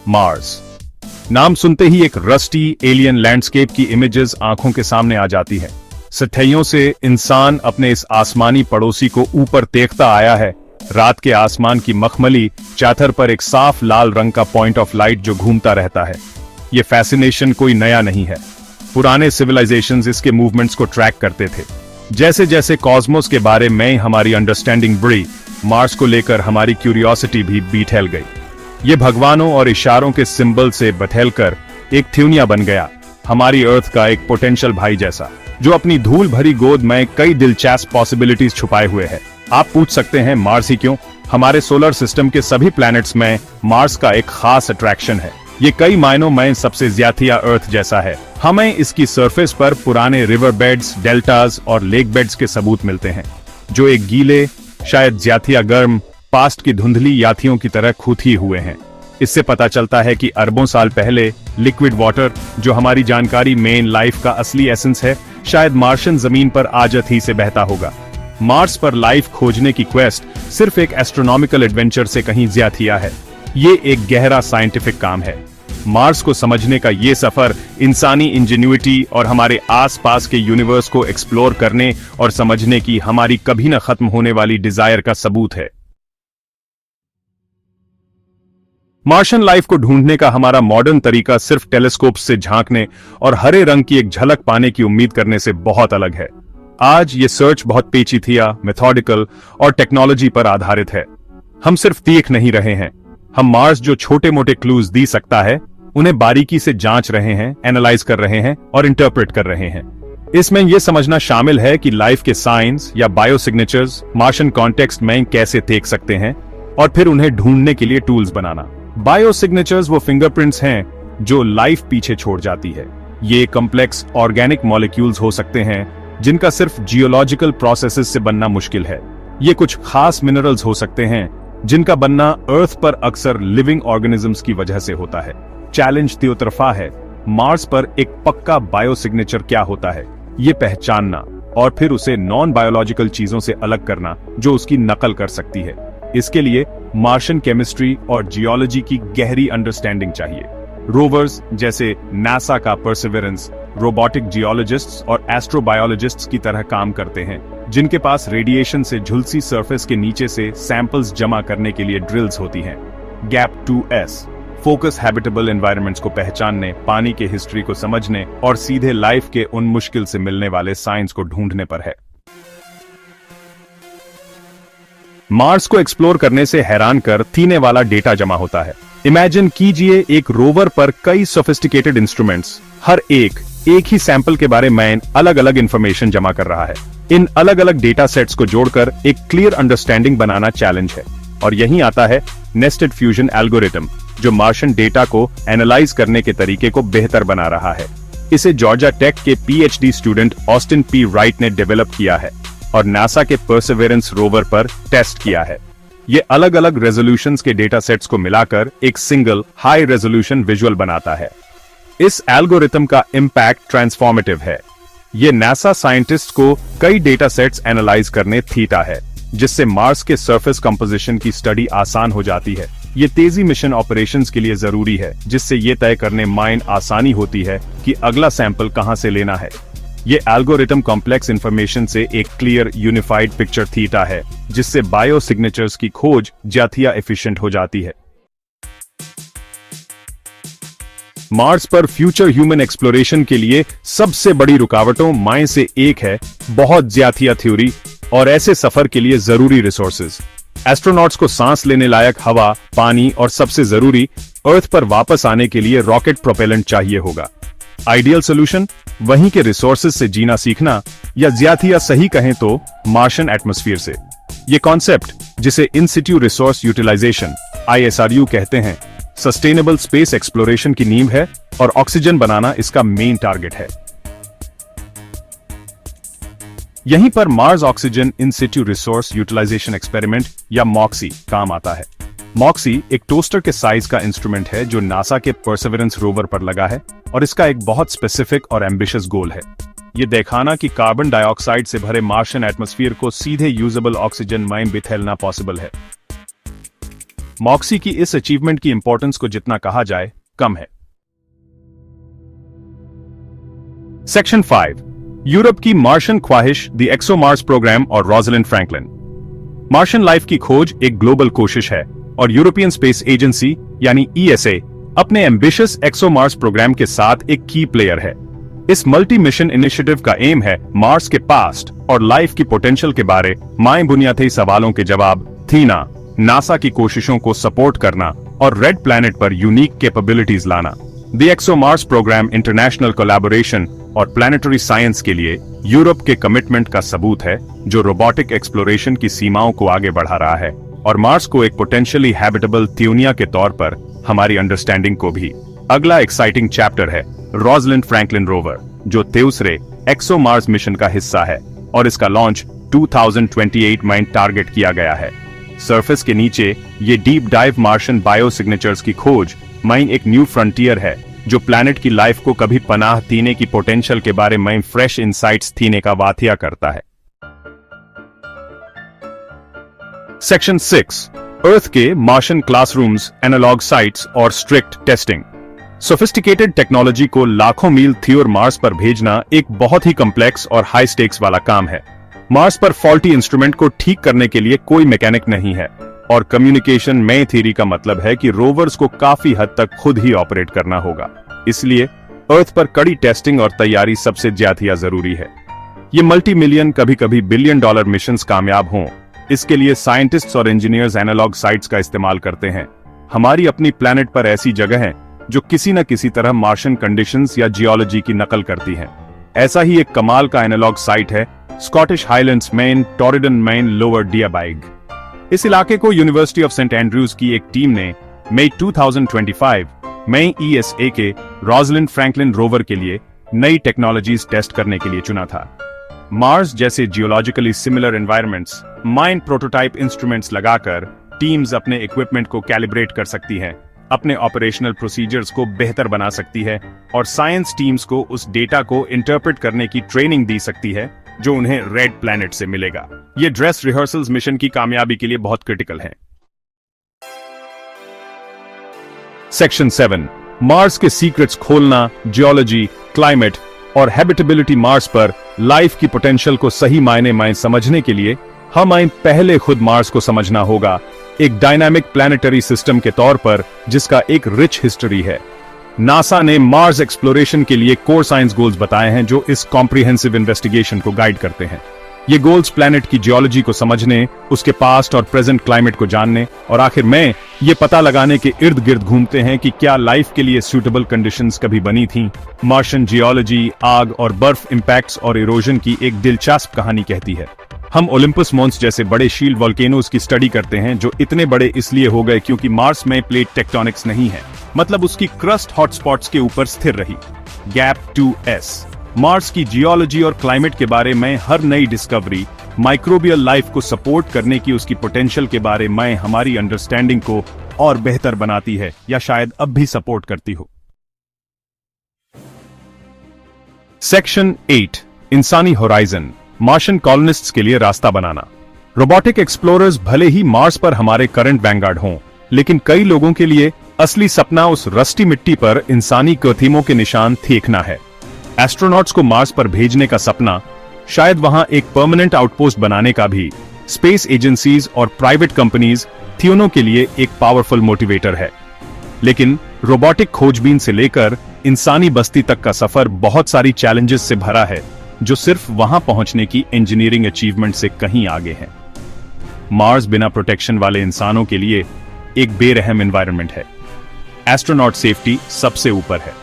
Mars. नाम सुनते ही एक रस्टी एलियन लैंडस्केप की इमेजेस आंखों के सामने आ जाती है। सतहियों से इंसान अपने इस आसमानी पड़ोसी को ऊपर देखता आया है। रात के आसमान की मखमली चादर पर एक साफ लाल रंग का पॉइंट ऑफ लाइट जो घूमता रहता है। ये फैसिनेशन कोई नया नहीं है। पुराने सिविलाइजेशंस इसके मूवमेंट्स को ट्रैक करते थे। जैसे जैसे कॉस्मोस के बारे में हमारी अंडरस्टैंडिंग बढ़ी, मार्स को लेकर हमारी क्यूरियोसिटी भी बिठैल गई। ये भगवानों और इशारों के सिंबल से बथैलकर एक थ्यूनिया बन गया, हमारी अर्थ का एक पोटेंशियल भाई जैसा, जो अपनी धूल भरी गोद में कई दिलचस्प पॉसिबिलिटीज छुपाए हुए है। आप पूछ सकते हैं मार्स ही क्यों? हमारे सोलर सिस्टम के सभी प्लैनेट्स में मार्स का एक खास अट्रैक्शन है। ये कई मायनों में सबसे ज्यादा अर्थ जैसा है। हमें इसकी सरफेस पर पुराने रिवर बेड्स, डेल्टाज और लेक बेड्स के सबूत मिलते हैं, जो एक गीले, शायद ज्यादा गर्म, पास्ट की धुंधली याथियों की तरह खूथी हुए हैं। इससे पता चलता है कि अरबों साल पहले लिक्विड वाटर, जो हमारी जानकारी मेन लाइफ का असली एसेंस है, शायद मार्शियन जमीन पर आजत ही से बहता होगा। मार्स पर लाइफ खोजने की क्वेस्ट सिर्फ एक एस्ट्रोनॉमिकल एडवेंचर से कहीं ज्यादा है। ये एक गहरा साइंटिफिक काम है। मार्स को समझने का ये सफर इंसानी इंजेन्युइटी और हमारे आसपास के यूनिवर्स को एक्सप्लोर करने और समझने की हमारी कभी न खत्म होने वाली डिजायर का सबूत है। मार्शियन लाइफ को ढूंढने का हमारा मॉडर्न तरीका सिर्फ टेलीस्कोप से झांकने और हरे रंग की एक झलक पाने की उम्मीद करने से बहुत अलग है। आज ये सर्च बहुत पेचीदा, मेथोडिकल और टेक्नोलॉजी पर आधारित है। हम सिर्फ देख नहीं रहे हैं, हम मार्स जो छोटे मोटे क्लूज दे सकता है, उन्हें बारीकी से जांच रहे हैं, एनालाइज कर रहे हैं और इंटरप्रेट कर रहे हैं। इसमें यह समझना शामिल है कि लाइफ के साइंस या बायो सिग्नेचर्स मार्शियन कॉन्टेक्स्ट में कैसे देख सकते हैं और फिर उन्हें ढूंढने के लिए टूल्स बनाना। बायो सिग्नेचर्स वो फिंगरप्रिंट्स हैं जो लाइफ पीछे छोड़ जाती है। ये कॉम्प्लेक्स ऑर्गेनिक मॉलिक्यूल्स हो सकते हैं जिनका सिर्फ जियोलॉजिकल प्रोसेसेस से बनना मुश्किल है। ये कुछ खास मिनरल्स हो सकते हैं जिनका बनना अर्थ पर अक्सर लिविंग ऑर्गेनिजम्स की वजह से होता है। चैलेंज त्योतरफा है, मार्स पर एक पक्का बायो सिग्नेचर क्या होता है, ये पहचानना और फिर उसे नॉन बायोलॉजिकल चीजों से अलग करना जो उसकी नकल कर सकती है। इसके लिए मार्शियन केमिस्ट्री और जियोलॉजी की गहरी अंडरस्टैंडिंग चाहिए। रोवर्स जैसे नासा का परसिवरेंस रोबोटिक जियोलॉजिस्ट्स और एस्ट्रोबायोलॉजिस्ट्स की तरह काम करते हैं, जिनके पास रेडिएशन से झुलसी सरफेस के नीचे से सैंपल्स जमा करने के लिए ड्रिल्स होती हैं। Gap 2S focus habitable environments को पहचानने, पानी के हिस्ट्री को समझने और सीधे लाइफ के उन मुश्किल से मिलने वाले साइंस को ढूंढने पर है। मार्स को एक्सप्लोर करने से हैरान कर थीने वाला डेटा जमा होता है। इमेजिन कीजिए एक रोवर पर कई सोफिस्टिकेटेड इंस्ट्रूमेंट्स, हर एक ही सैंपल के बारे में अलग अलग इंफॉर्मेशन जमा कर रहा है। इन अलग अलग डेटा सेट्स को जोड़कर एक क्लियर अंडरस्टैंडिंग बनाना चैलेंज है। और यहीं आता है नेस्टेड फ्यूजन एल्गोरिथम, जो मार्शियन डेटा को एनालाइज करने के तरीके को बेहतर बना रहा है। इसे जॉर्जिया टेक के PhD student Austin P. Right ने डेवलप किया है और नासा के परसिवरेंस रोवर पर टेस्ट किया है। ये अलग अलग रेजोल्यूशंस के डेटा सेट्स को मिलाकर एक सिंगल हाई रेजोल्यूशन विजुअल बनाता है। इस एल्गोरिथम का इंपैक्ट ट्रांसफॉर्मेटिव है। ये नासा साइंटिस्ट को कई डेटा सेट्स एनालाइज करने थीता है, जिससे मार्स के सरफेस कंपोजिशन की स्टडी आसान हो जाती है। ये तेजी मिशन ऑपरेशंस के लिए जरूरी है, जिससे ये तय करने में आसानी होती है कि अगला सैंपल कहां से लेना है। ये एल्गोरिथम कॉम्प्लेक्स इंफॉर्मेशन से एक क्लियर यूनिफाइड पिक्चर थीटा है, जिससे बायो सिग्नेचर्स की खोज ज्यादा एफिशिएंट हो जाती है। मार्स पर फ्यूचर ह्यूमन एक्सप्लोरेशन के लिए सबसे बड़ी रुकावटों में से एक है बहुत ज्यादा थ्योरी और ऐसे सफर के लिए जरूरी रिसोर्सेज। एस्ट्रोनॉट्स को सांस लेने लायक हवा, पानी और सबसे जरूरी अर्थ पर वापस आने के लिए रॉकेट प्रोपेलेंट चाहिए होगा। आइडियल सोल्यूशन वहीं के रिसोर्सेज से जीना सीखना, या ज्यादा सही कहें तो मार्शियन एटमॉस्फेयर से। ये कॉन्सेप्ट, जिसे इन सिटू रिसोर्स यूटिलाइजेशन ISRU कहते हैं, सस्टेनेबल स्पेस एक्सप्लोरेशन की नींव है और ऑक्सीजन बनाना इसका मेन टारगेट है। यहीं पर Mars oxygen in situ resource utilisation experiment या MOXIE काम आता है। MOXIE एक टोस्टर के साइज का इंस्ट्रूमेंट है जो नासा के परसिवरेंस रोवर पर लगा है और इसका एक बहुत स्पेसिफिक और एम्बिशियस गोल है। ये दिखाना कि कार्बन डाइऑक्साइड से भरे मार्शियन एटमॉस्फेयर को सीधे यूजेबल ऑक्सीजन में बिखेरना पॉसिबल है। मॉक्सी की इस अचीवमेंट की इंपॉर्टेंस को जितना कहा जाए कम है। सेक्शन 5 यूरोप की मार्शन ख्वाहिश, द एक्सोमार्स प्रोग्राम और रोजलिंड फ्रैंकलिन। मार्शन लाइफ की खोज एक ग्लोबल कोशिश है और यूरोपियन स्पेस एजेंसी यानी ईएसए अपने एम्बिशियस एक्सोमार्स प्रोग्राम के साथ एक की प्लेयर है। इस मल्टी मिशन इनिशिएटिव का एम है मार्स के पास्ट और लाइफ की पोटेंशियल के बारे माय बुनियादी सवालों के जवाब थीना, नासा की कोशिशों को सपोर्ट करना और रेड प्लैनेट पर यूनिक कैपेबिलिटीज लाना। The ExoMars programme international collaboration और प्लैनेटरी साइंस के लिए यूरोप के कमिटमेंट का सबूत है, जो रोबोटिक एक्सप्लोरेशन की सीमाओं को आगे बढ़ा रहा है और मार्स को एक पोटेंशियली हैबिटेबल त्यूनिया के तौर पर हमारी अंडरस्टैंडिंग को भी। अगला एक्साइटिंग चैप्टर है रोजलिंड फ्रैंकलिन रोवर, जो दूसरे एक्सोमार्स मिशन का हिस्सा है और इसका लॉन्च 2028 में टारगेट किया गया है। सरफेस के नीचे ये डीप डाइव मार्शन बायोसिग्नेचर्स की खोज माइन एक न्यू फ्रंटियर है, जो प्लैनेट की लाइफ को कभी पनाह देने की पोटेंशियल के बारे में फ्रेश इंसाइट्स देने का वाथिया करता है। सेक्शन 6 अर्थ के मार्शन क्लासरूम्स, एनालॉग साइट्स और स्ट्रिक्ट टेस्टिंग। सोफिस्टिकेटेड टेक्नोलॉजी को लाखों मील थी और मार्स पर भेजना एक बहुत ही कॉम्प्लेक्स और हाई स्टेक्स वाला काम है। मार्स पर फॉल्टी इंस्ट्रूमेंट को ठीक करने के लिए कोई मैकेनिक नहीं है और कम्युनिकेशन में थ्योरी का मतलब है कि रोवर्स को काफी हद तक खुद ही ऑपरेट करना होगा। इसलिए अर्थ पर कड़ी टेस्टिंग और तैयारी सबसे ज्यादा जरूरी है। ये मल्टी मिलियन, कभी कभी बिलियन डॉलर मिशंस कामयाब हों, इसके लिए साइंटिस्ट्स और इंजीनियर्स एनालॉग साइट्स का इस्तेमाल करते हैं। हमारी अपनी प्लैनेट पर ऐसी जगह हैं जो किसी न किसी तरह मार्शन कंडीशंस या जियोलॉजी की नकल करती हैं। ऐसा ही एक कमाल का एनालॉग साइट है स्कॉटिश हाईलैंड्स में टॉरिडन में लोअर डियाबाइग। इस इलाके को यूनिवर्सिटी ऑफ सेंट एंड्रयूज की एक टीम ने मई 2025 में ईएसए के रोजलिंड फ्रैंकलिन रोवर के लिए नई टेक्नोलॉजीज टेस्ट करने के लिए चुना था। मार्स जैसे geologically similar environments mine prototype instruments लगाकर टीम्स अपने इक्विपमेंट को कैलिब्रेट कर सकती है, अपने ऑपरेशनल प्रोसीजर्स को बेहतर बना सकती है और साइंस टीम्स को उस डेटा को इंटरप्रेट करने की ट्रेनिंग दी सकती है जो उन्हें रेड प्लैनेट से मिलेगा। ये ड्रेस रिहर्सल्स मिशन की कामयाबी के लिए बहुत क्रिटिकल है। सेक्शन 7 मार्स के सीक्रेट्स खोलना, जियोलॉजी, क्लाइमेट और हैबिटेबिलिटी। मार्स पर लाइफ की पोटेंशियल को सही मायने में समझने के लिए हमें पहले खुद मार्स को समझना होगा, एक डायनामिक प्लैनेटरी सिस्टम के तौर पर जिसका एक रिच हिस्ट्री है। नासा ने मार्स एक्सप्लोरेशन के लिए कोर साइंस गोल्स बताए हैं जो इस कॉम्प्रिहेंसिव इन्वेस्टिगेशन को गाइड करते हैं। ये गोल्स प्लैनेट की जियोलॉजी को समझने, उसके पास्ट और प्रेजेंट क्लाइमेट को जानने और आखिर में ये पता लगाने के इर्द गिर्द घूमते हैं कि क्या लाइफ के लिए सूटेबल कंडीशंस कभी बनी थीं। मार्शन जियोलॉजी आग और बर्फ इंपैक्ट्स और इरोजन की एक दिलचस्प कहानी कहती है। हम ओलिम्पस मॉन्स जैसे बड़े शील्ड वोल्केनोज की स्टडी करते हैं जो इतने बड़े इसलिए हो गए क्योंकि मार्स में प्लेट टेक्टोनिक्स नहीं है, मतलब उसकी क्रस्ट हॉटस्पॉट्स के ऊपर स्थिर रही। गैप 2s मार्स की जियोलॉजी और क्लाइमेट के बारे में हर नई डिस्कवरी माइक्रोबियल लाइफ को सपोर्ट करने की उसकी पोटेंशियल के बारे में हमारी अंडरस्टैंडिंग को और बेहतर बनाती है या शायद अब भी सपोर्ट करती हो। सेक्शन 8 इंसानी होराइजन, मार्शन कॉलोनिस्ट्स के लिए रास्ता बनाना। रोबोटिक एक्सप्लोरर्स भले ही मार्स पर हमारे करंट वैंगार्ड हों, लेकिन कई लोगों के लिए असली सपना उस रस्टी मिट्टी पर इंसानी कथीमों के निशान देखना है। एस्ट्रोनॉट्स को मार्स पर भेजने का सपना, शायद वहां एक परमानेंट आउटपोस्ट बनाने का भी स्पेस एजेंसीज और प्राइवेट कंपनीज थियोनों के लिए एक पावरफुल मोटिवेटर है। लेकिन रोबोटिक खोजबीन से लेकर इंसानी बस्ती तक का सफर बहुत सारी चैलेंजेस से भरा है जो सिर्फ वहां पहुंचने की इंजीनियरिंग अचीवमेंट से कहीं आगे है। मार्स बिना प्रोटेक्शन वाले इंसानों के लिए एक बेरहम एनवायरनमेंट है। एस्ट्रोनॉट सेफ्टी सबसे ऊपर है।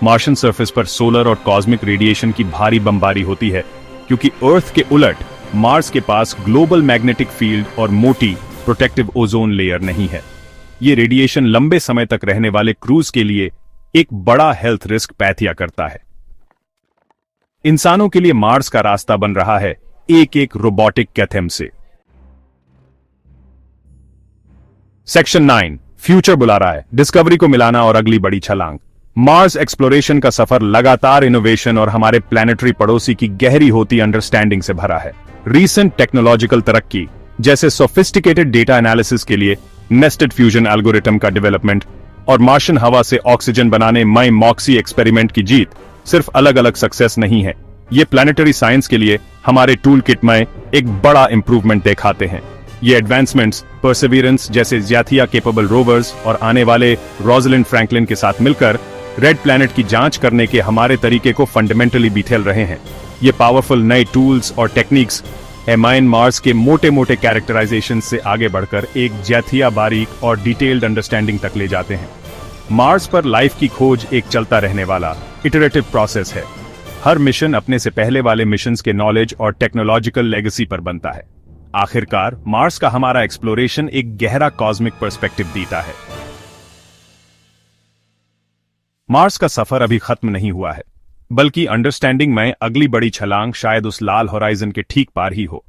मार्शन सरफेस पर सोलर और कॉस्मिक रेडिएशन की भारी बमबारी होती है क्योंकि अर्थ के उलट मार्स के पास ग्लोबल मैग्नेटिक फील्ड और मोटी प्रोटेक्टिव ओजोन लेयर नहीं है। ये रेडिएशन लंबे समय तक रहने वाले क्रूज के लिए एक बड़ा हेल्थ रिस्क पैदा करता है। इंसानों के लिए मार्स का रास्ता बन रहा है एक एक रोबोटिक कैथेम से। सेक्शन 9 फ्यूचर बुला रहा है, डिस्कवरी को मिलाना और अगली बड़ी छलांग। मार्स एक्सप्लोरेशन का सफर लगातार इनोवेशन और हमारे प्लैनेटरी पड़ोसी की गहरी होती अंडरस्टैंडिंग से भरा है। रीसेंट टेक्नोलॉजिकल तरक्की जैसे सोफिस्टिकेटेड डेटा एनालिसिस के लिए नेस्टेड फ्यूजन एल्गोरिथम का डेवलपमेंट और मार्शियन हवा से ऑक्सीजन बनाने में मॉक्सी एक्सपेरिमेंट की जीत सिर्फ अलग अलग सक्सेस नहीं है, ये प्लानिटरी साइंस के लिए हमारे टूल किट में एक बड़ा इंप्रूवमेंट दिखाते हैं। ये एडवांसमेंट्स परसेवरेंस जैसे ज़्याथिया केपेबल रोवर्स और आने वाले रोजलिंड फ्रैंकलिन के साथ मिलकर रेड प्लैनेट की जांच करने के हमारे तरीके को फंडामेंटली बिखेर रहे हैं। ये पावरफुल नए टूल्स और टेक्निक्स एमाइन मार्स के मोटे मोटे कैरेक्टराइजेशन से आगे बढ़कर एक ज़्याथिया बारीक और डिटेल्ड अंडरस्टैंडिंग तक ले जाते हैं। मार्स पर लाइफ की खोज एक चलता रहने वाला इटरेटिव प्रोसेस है। हर मिशन अपने से पहले वाले मिशंस के नॉलेज और टेक्नोलॉजिकल लेगेसी पर बनता है। आखिरकार मार्स का हमारा एक्सप्लोरेशन एक गहरा कॉस्मिक पर्सपेक्टिव देता है। मार्स का सफर अभी खत्म नहीं हुआ है, बल्कि अंडरस्टैंडिंग में अगली बड़ी छलांग शायद उस लाल होराइजन के ठीक पार ही हो।